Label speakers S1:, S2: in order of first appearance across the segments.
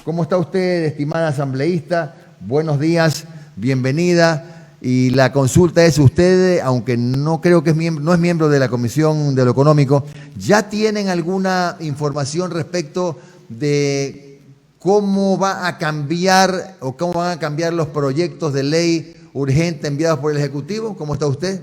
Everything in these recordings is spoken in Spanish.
S1: ¿Cómo está usted, estimada asambleísta? Buenos días, bienvenida. Y la consulta es: usted, aunque no creo que no es miembro de la Comisión de lo Económico, ¿ya tienen alguna información respecto de cómo va a cambiar o cómo van a cambiar los proyectos de ley urgente enviados por el Ejecutivo? ¿Cómo está usted?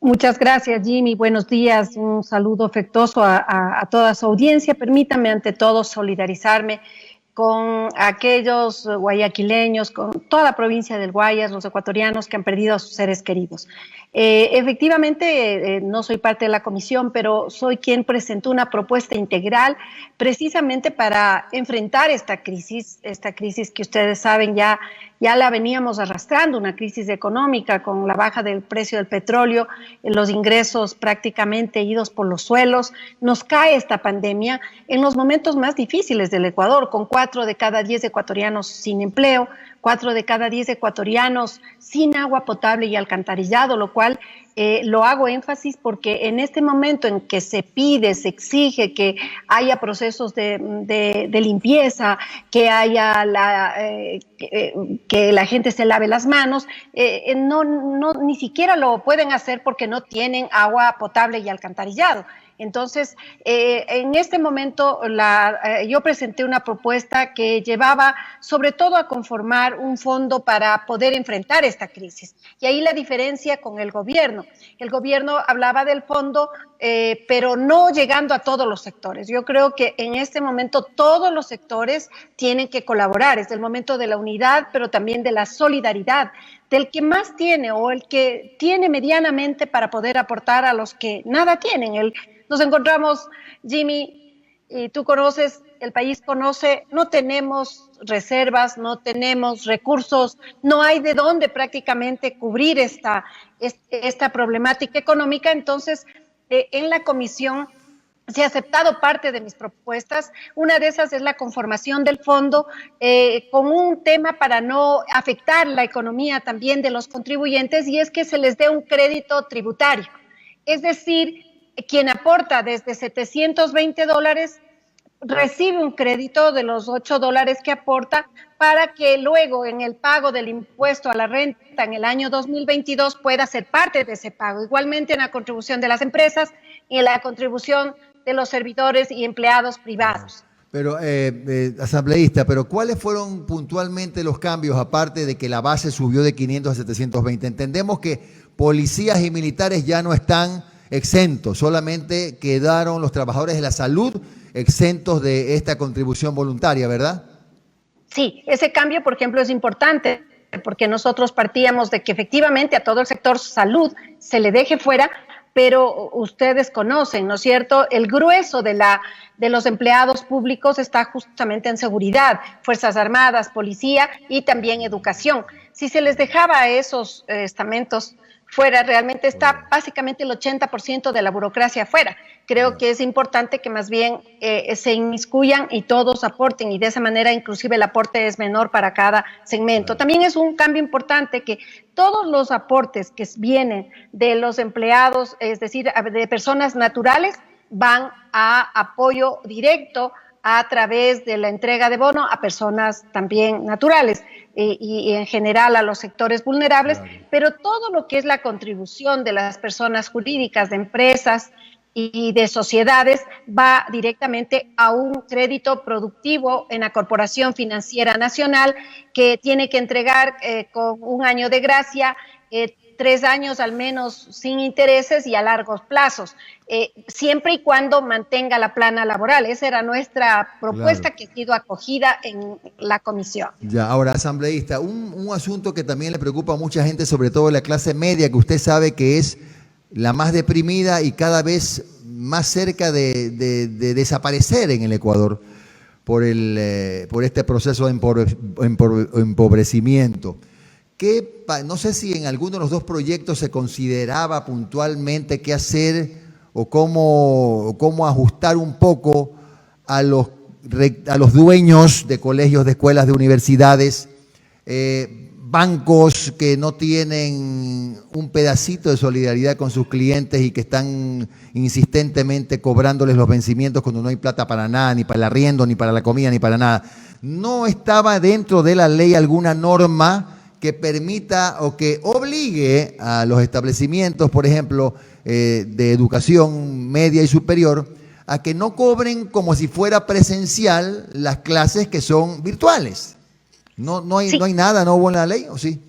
S2: Muchas gracias, Jimmy. Buenos días. Un saludo afectuoso a toda su audiencia. Permítanme, ante todo, solidarizarme con aquellos guayaquileños, con toda la provincia del Guayas, los ecuatorianos que han perdido a sus seres queridos. Efectivamente, no soy parte de la comisión, pero soy quien presentó una propuesta integral precisamente para enfrentar esta crisis que ustedes saben ya la veníamos arrastrando, una crisis económica con la baja del precio del petróleo, los ingresos prácticamente idos por los suelos. Nos cae esta pandemia en los momentos más difíciles del Ecuador, con 4 de cada 10 ecuatorianos sin empleo, 4 de cada 10 ecuatorianos sin agua potable y alcantarillado, lo cual lo hago énfasis porque en este momento en que se pide, se exige que haya procesos de limpieza, que haya que la gente se lave las manos, ni siquiera lo pueden hacer porque no tienen agua potable y alcantarillado. Entonces, en este momento yo presenté una propuesta que llevaba sobre todo a conformar un fondo para poder enfrentar esta crisis. Y ahí la diferencia con el gobierno. El gobierno hablaba del fondo, pero no llegando a todos los sectores. Yo creo que en este momento todos los sectores tienen que colaborar. Es el momento de la unidad, pero también de la solidaridad, del que más tiene o el que tiene medianamente para poder aportar a los que nada tienen. Nos encontramos, Jimmy, y tú conoces, el país conoce, no tenemos reservas, no tenemos recursos, no hay de dónde prácticamente cubrir esta problemática económica. Entonces, en la comisión se ha aceptado parte de mis propuestas. Una de esas es la conformación del fondo con un tema para no afectar la economía también de los contribuyentes, y es que se les dé un crédito tributario. Es decir, quien aporta desde $720 recibe un crédito de los $8 que aporta, para que luego en el pago del impuesto a la renta en el año 2022 pueda ser parte de ese pago. Igualmente en la contribución de las empresas y en la contribución de los servidores y empleados privados.
S1: Pero, asambleísta, pero ¿cuáles fueron puntualmente los cambios, aparte de que la base subió de 500 a 720? Entendemos que policías y militares ya no están exentos, solamente quedaron los trabajadores de la salud exentos de esta contribución voluntaria, ¿verdad?
S2: Sí, ese cambio, por ejemplo, es importante porque nosotros partíamos de que efectivamente a todo el sector salud se le deje fuera, pero ustedes conocen, ¿no es cierto?, el grueso de los empleados públicos está justamente en seguridad, Fuerzas Armadas, policía y también educación. Si se les dejaba a esos estamentos fuera, realmente está básicamente el 80% de la burocracia fuera. Creo que es importante que más bien se inmiscuyan y todos aporten, y de esa manera inclusive el aporte es menor para cada segmento. También es un cambio importante que todos los aportes que vienen de los empleados, es decir, de personas naturales, van a apoyo directo a través de la entrega de bono a personas también naturales y en general a los sectores vulnerables, pero todo lo que es la contribución de las personas jurídicas, de empresas y de sociedades, va directamente a un crédito productivo en la Corporación Financiera Nacional, que tiene que entregar con un año de gracia, 3 años al menos sin intereses y a largos plazos, siempre y cuando mantenga la plana laboral. Esa era nuestra propuesta, que ha sido acogida en la comisión.
S1: Ya, ahora, asambleísta, un asunto que también le preocupa a mucha gente, sobre todo la clase media, que usted sabe que es la más deprimida y cada vez más cerca de desaparecer en el Ecuador por este proceso de empobrecimiento. No sé si en alguno de los dos proyectos se consideraba puntualmente qué hacer o cómo ajustar un poco a los dueños de colegios, de escuelas, de universidades, bancos que no tienen un pedacito de solidaridad con sus clientes y que están insistentemente cobrándoles los vencimientos cuando no hay plata para nada, ni para el arriendo, ni para la comida, ni para nada. No estaba dentro de la ley alguna norma que permita o que obligue a los establecimientos, por ejemplo, de educación media y superior, a que no cobren como si fuera presencial las clases que son virtuales. No hay,
S2: Sí.
S1: no hay nada, ¿no hubo en la ley o sí?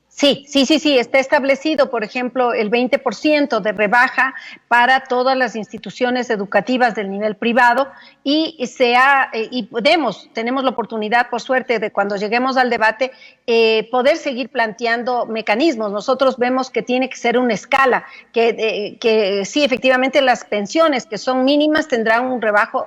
S2: Sí, está establecido, por ejemplo, el 20% de rebaja para todas las instituciones educativas del nivel privado y tenemos la oportunidad, por suerte, de cuando lleguemos al debate, poder seguir planteando mecanismos. Nosotros vemos que tiene que ser una escala, que sí, efectivamente las pensiones que son mínimas tendrán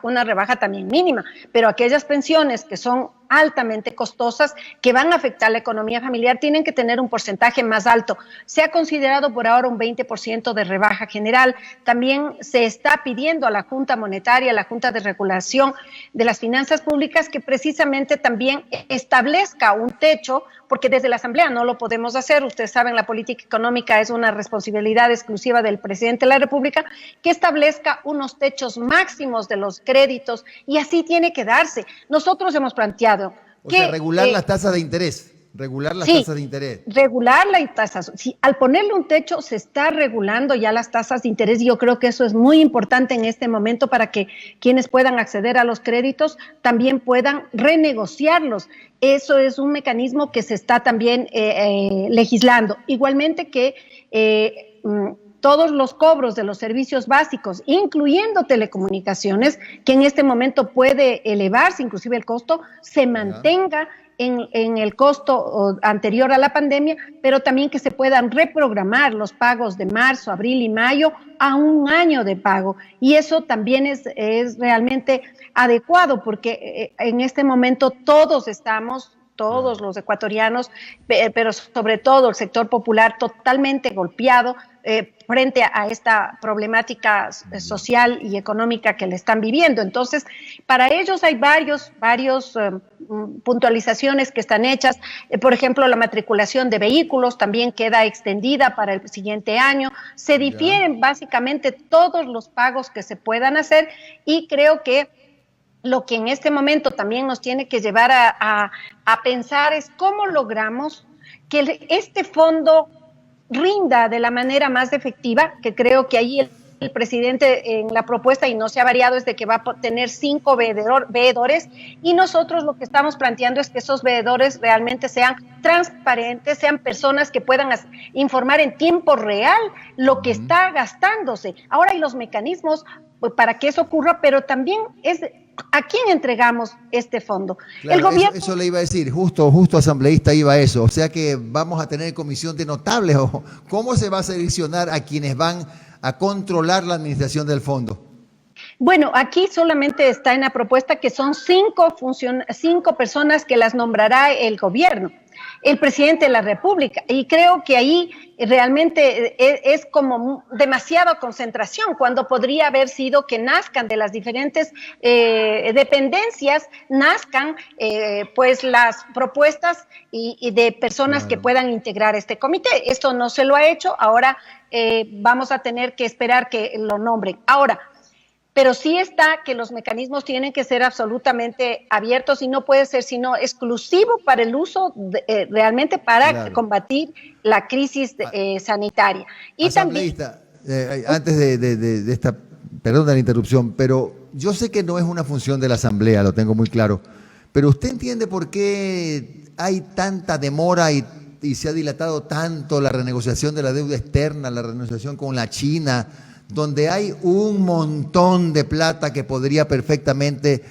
S2: una rebaja también mínima, pero aquellas pensiones que son altamente costosas, que van a afectar la economía familiar, tienen que tener un porcentaje más alto. Se ha considerado por ahora un 20% de rebaja general. También se está pidiendo a la Junta Monetaria, a la Junta de Regulación de las Finanzas Públicas, que precisamente también establezca un techo, porque desde la Asamblea no lo podemos hacer. Ustedes saben, la política económica es una responsabilidad exclusiva del presidente de la República, que establezca unos techos máximos de los créditos, y así tiene que darse. Nosotros hemos planteado
S1: O sea, regular las tasas de interés. Regular las tasas de interés.
S2: Regular las tasas. Sí, al ponerle un techo se está regulando ya las tasas de interés, y yo creo que eso es muy importante en este momento para que quienes puedan acceder a los créditos también puedan renegociarlos. Eso es un mecanismo que se está también legislando. Igualmente que todos los cobros de los servicios básicos, incluyendo telecomunicaciones, que en este momento puede elevarse inclusive el costo, se mantenga en el costo anterior a la pandemia, pero también que se puedan reprogramar los pagos de marzo, abril y mayo a un año de pago. Y eso también es realmente adecuado, porque en este momento todos los ecuatorianos, pero sobre todo el sector popular, totalmente golpeado frente a esta problemática social y económica que le están viviendo. Entonces, para ellos hay varios puntualizaciones que están hechas. Por ejemplo, la matriculación de vehículos también queda extendida para el siguiente año. Se difieren básicamente todos los pagos que se puedan hacer, y creo que lo que en este momento también nos tiene que llevar a pensar es cómo logramos que este fondo rinda de la manera más efectiva, que creo que ahí el presidente en la propuesta, y no se ha variado, es de que va a tener 5 veedores, y nosotros lo que estamos planteando es que esos veedores realmente sean transparentes, sean personas que puedan informar en tiempo real lo que está gastándose. Ahora hay los mecanismos para que eso ocurra, pero también es ¿a quién entregamos este fondo?
S1: Claro,
S2: el gobierno.
S1: Eso le iba a decir, justo asambleísta iba a eso. O sea que vamos a tener comisión de notables. ¿O cómo se va a seleccionar a quienes van a controlar la administración del fondo?
S2: Bueno, aquí solamente está en la propuesta que son 5 personas que las nombrará el gobierno, el presidente de la República, y creo que ahí realmente es como demasiada concentración, cuando podría haber sido que nazcan de las diferentes dependencias, nazcan pues las propuestas y de personas que puedan integrar este comité. Esto no se lo ha hecho, ahora vamos a tener que esperar que lo nombren. Ahora, pero sí está que los mecanismos tienen que ser absolutamente abiertos, y no puede ser sino exclusivo para el uso realmente para combatir la crisis sanitaria. Y
S1: asambleísta, antes de esta, perdón de la interrupción, pero yo sé que no es una función de la Asamblea, lo tengo muy claro, pero ¿usted entiende por qué hay tanta demora y se ha dilatado tanto la renegociación de la deuda externa, la renegociación con la China, donde hay un montón de plata que podría perfectamente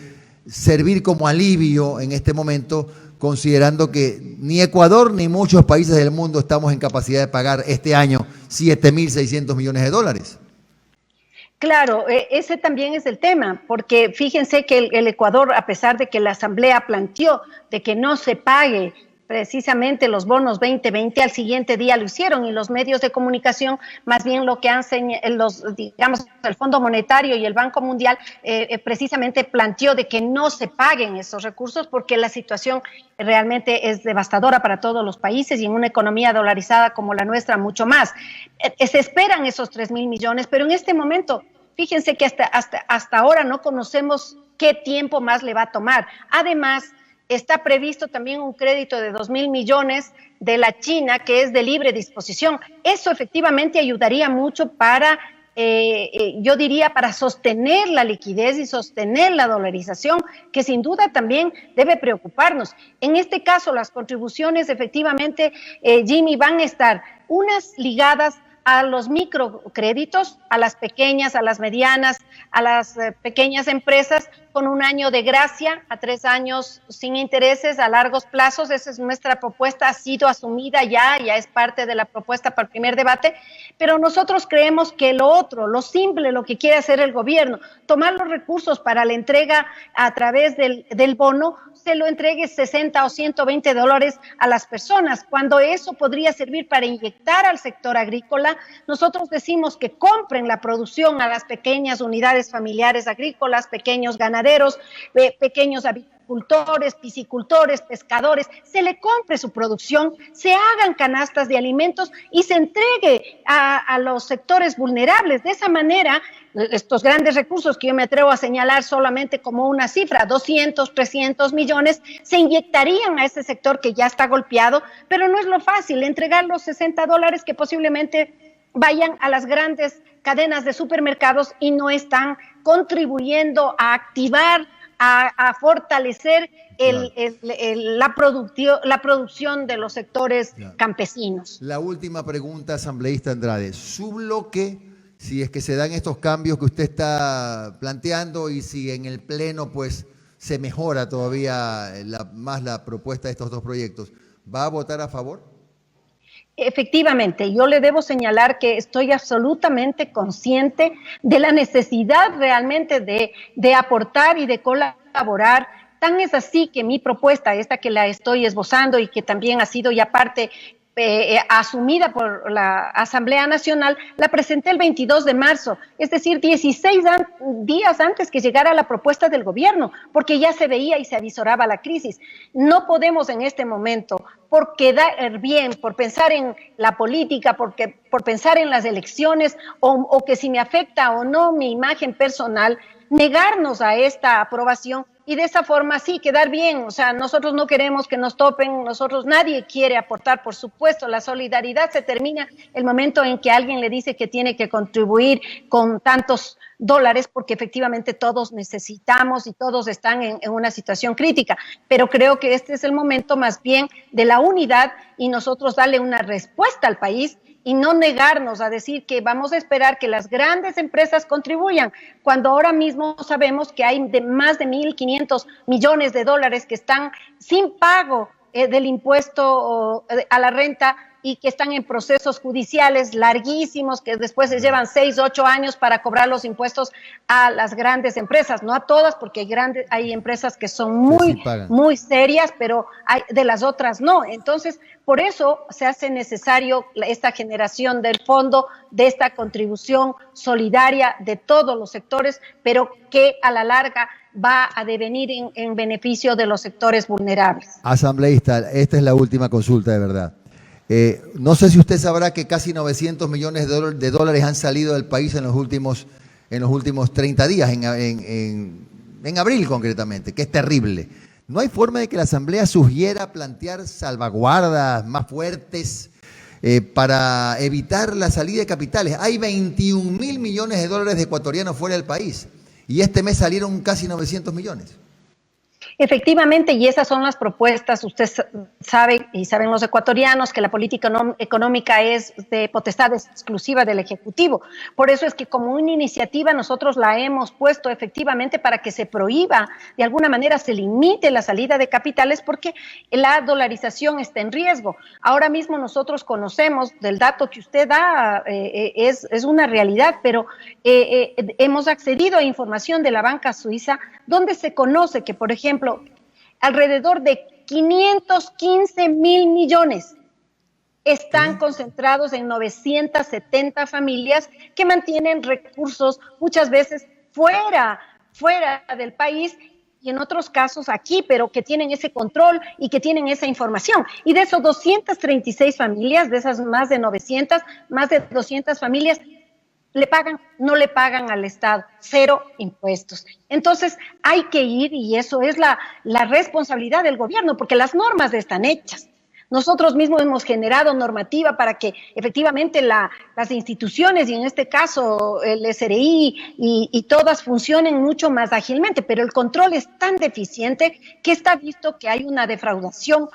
S1: servir como alivio en este momento, considerando que ni Ecuador ni muchos países del mundo estamos en capacidad de pagar este año 7.600 millones de dólares?
S2: Claro, ese también es el tema, porque fíjense que el Ecuador, a pesar de que la Asamblea planteó de que no se pague precisamente los bonos 2020, al siguiente día lo hicieron, y los medios de comunicación más bien lo que han digamos, el Fondo Monetario y el Banco Mundial precisamente planteó de que no se paguen esos recursos porque la situación realmente es devastadora para todos los países y en una economía dolarizada como la nuestra mucho más. Se esperan esos 3.000 millones, pero en este momento, fíjense que hasta ahora no conocemos qué tiempo más le va a tomar. Además, está previsto también un crédito de 2.000 millones de la China, que es de libre disposición. Eso efectivamente ayudaría mucho para, yo diría, para sostener la liquidez y sostener la dolarización, que sin duda también debe preocuparnos. En este caso, las contribuciones efectivamente, Jimmy, van a estar unas ligadas a los microcréditos, a las pequeñas, a las medianas, a las pequeñas empresas, con un año de gracia, a 3 años sin intereses, a largos plazos. Esa es nuestra propuesta, ha sido asumida ya es parte de la propuesta para el primer debate, pero nosotros creemos que lo otro, lo simple, lo que quiere hacer el gobierno, tomar los recursos para la entrega a través del bono, se lo entregue 60 o 120 dólares a las personas, cuando eso podría servir para inyectar al sector agrícola. Nosotros decimos que compren la producción a las pequeñas unidades familiares agrícolas, pequeños ganaderos, pequeños agricultores, piscicultores, pescadores, se le compre su producción, se hagan canastas de alimentos y se entregue a los sectores vulnerables. De esa manera, estos grandes recursos que yo me atrevo a señalar solamente como una cifra, 200, 300 millones, se inyectarían a ese sector que ya está golpeado, pero no es lo fácil entregar los 60 dólares que posiblemente vayan a las grandes cadenas de supermercados y no están contribuyendo a activar, a fortalecer la producción de los sectores campesinos.
S1: La última pregunta, asambleísta Andrade. Su bloque, si es que se dan estos cambios que usted está planteando y si en el Pleno pues se mejora todavía más la propuesta de estos dos proyectos, ¿va a votar a favor?
S2: Efectivamente, yo le debo señalar que estoy absolutamente consciente de la necesidad realmente de aportar y de colaborar. Tan es así que mi propuesta, esta que la estoy esbozando y que también ha sido ya parte asumida por la Asamblea Nacional, la presenté el 22 de marzo, es decir, 16 días antes que llegara la propuesta del gobierno, porque ya se veía y se avisoraba la crisis. No podemos en este momento, por quedar bien, por pensar en la política, por pensar en las elecciones o que si me afecta o no mi imagen personal, negarnos a esta aprobación y de esa forma sí quedar bien. O sea, nosotros no queremos que nos topen, nadie quiere aportar, por supuesto. La solidaridad se termina el momento en que alguien le dice que tiene que contribuir con tantos dólares, porque efectivamente todos necesitamos y todos están en una situación crítica, pero creo que este es el momento más bien de la unidad y nosotros darle una respuesta al país y no negarnos a decir que vamos a esperar que las grandes empresas contribuyan, cuando ahora mismo sabemos que hay más de 1.500 millones de dólares que están sin pago del impuesto a la renta y que están en procesos judiciales larguísimos, que después se llevan 6, 8 años para cobrar los impuestos a las grandes empresas, no a todas, porque hay empresas que son muy serias, pero de las otras no. Entonces, por eso se hace necesario esta generación del fondo, de esta contribución solidaria de todos los sectores, pero que a la larga va a devenir en beneficio de los sectores vulnerables.
S1: Asambleísta, esta es la última consulta de verdad. No sé si usted sabrá que casi 900 millones de dólares han salido del país en los últimos 30 días, en abril concretamente, que es terrible. ¿No hay forma de que la Asamblea sugiera plantear salvaguardas más fuertes para evitar la salida de capitales? Hay 21.000 millones de dólares de ecuatorianos fuera del país y este mes salieron casi 900 millones.
S2: Efectivamente, y esas son las propuestas. Usted sabe, y saben los ecuatorianos, que la política económica es de potestad exclusiva del Ejecutivo. Por eso es que como una iniciativa nosotros la hemos puesto efectivamente para que se prohíba, de alguna manera se limite la salida de capitales, porque la dolarización está en riesgo. Ahora mismo nosotros conocemos, del dato que usted da, es una realidad, pero hemos accedido a información de la banca suiza donde se conoce que, por ejemplo, alrededor de 515.000 millones están concentrados en 970 familias que mantienen recursos muchas veces fuera del país y en otros casos aquí, pero que tienen ese control y que tienen esa información. Y de esos 236 familias, de esas más de 900, más de 200 familias, no le pagan al Estado, cero impuestos. Entonces hay que ir, y eso es la responsabilidad del gobierno, porque las normas están hechas. Nosotros mismos hemos generado normativa para que efectivamente las instituciones, y en este caso el SRI y todas funcionen mucho más ágilmente, pero el control es tan deficiente que está visto que hay una defraudación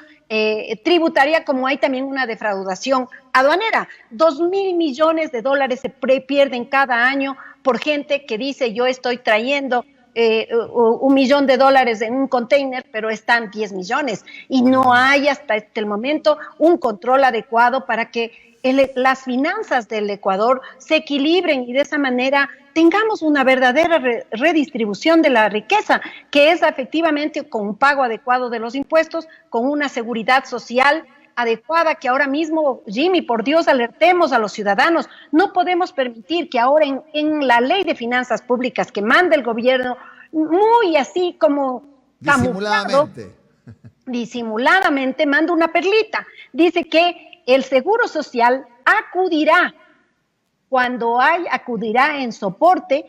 S2: tributaria como hay también una defraudación aduanera. 2.000 millones de dólares se pierden cada año por gente que dice yo estoy trayendo $1 millón en un container, pero están 10 millones y no hay hasta el momento un control adecuado para que las finanzas del Ecuador se equilibren y de esa manera tengamos una verdadera redistribución de la riqueza, que es efectivamente con un pago adecuado de los impuestos, con una seguridad social adecuada, que ahora mismo, Jimmy, por Dios, alertemos a los ciudadanos. No podemos permitir que ahora en la ley de finanzas públicas que manda el gobierno, muy así como disimuladamente manda una perlita. Dice que el Seguro Social acudirá en soporte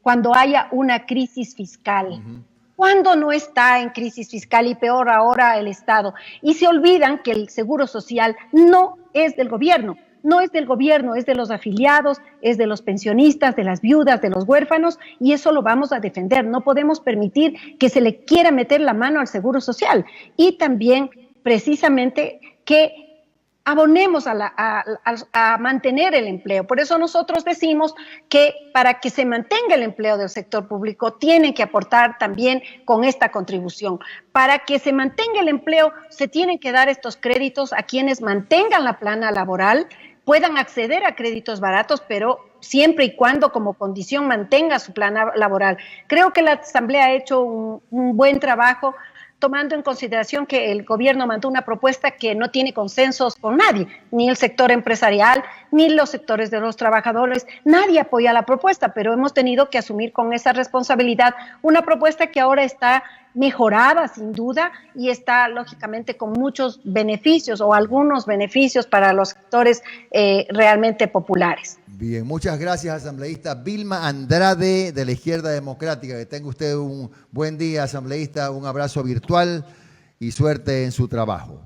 S2: cuando haya una crisis fiscal. Uh-huh. Cuando no está en crisis fiscal y peor ahora el Estado. Y se olvidan que el Seguro Social no es del gobierno, es de los afiliados, es de los pensionistas, de las viudas, de los huérfanos, y eso lo vamos a defender. No podemos permitir que se le quiera meter la mano al Seguro Social. Y también, precisamente, que abonemos a mantener el empleo. Por eso nosotros decimos que para que se mantenga el empleo del sector público tienen que aportar también con esta contribución. Para que se mantenga el empleo se tienen que dar estos créditos a quienes mantengan la plana laboral, puedan acceder a créditos baratos, pero siempre y cuando como condición mantenga su plana laboral. Creo que la Asamblea ha hecho un buen trabajo, tomando en consideración que el gobierno mandó una propuesta que no tiene consensos con nadie, ni el sector empresarial, ni los sectores de los trabajadores, nadie apoya la propuesta, pero hemos tenido que asumir con esa responsabilidad una propuesta que ahora está mejorada sin duda y está lógicamente con muchos beneficios o algunos beneficios para los sectores realmente populares.
S1: Bien, muchas gracias, asambleísta Vilma Andrade de la Izquierda Democrática. Que tenga usted un buen día, asambleísta, un abrazo virtual y suerte en su trabajo.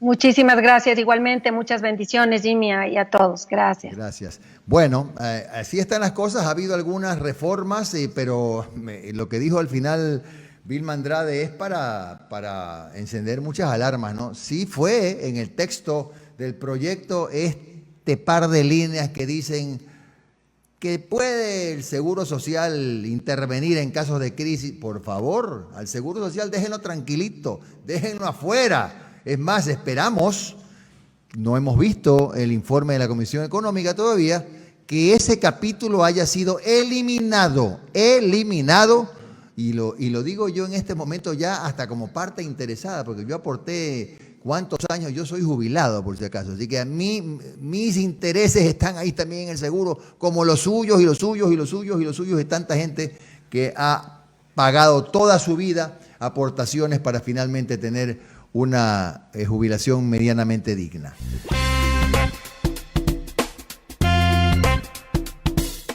S2: Muchísimas gracias, igualmente, muchas bendiciones, Jimmy, y a todos. Gracias.
S1: Gracias. Bueno, así están las cosas, ha habido algunas reformas, pero lo que dijo al final Vilma Andrade es para encender muchas alarmas, ¿no? Sí fue en el texto del proyecto par de líneas que dicen que puede el Seguro Social intervenir en casos de crisis. Por favor, al Seguro Social déjenlo tranquilito, déjenlo afuera. Es más, esperamos, no hemos visto el informe de la Comisión Económica todavía, que ese capítulo haya sido eliminado, y lo digo yo en este momento ya hasta como parte interesada, porque yo aporté ¿cuántos años? Yo soy jubilado, por si acaso. Así que a mí, mis intereses están ahí también en el seguro, como los suyos y los suyos y los suyos y los suyos de tanta gente que ha pagado toda su vida aportaciones para finalmente tener una jubilación medianamente digna.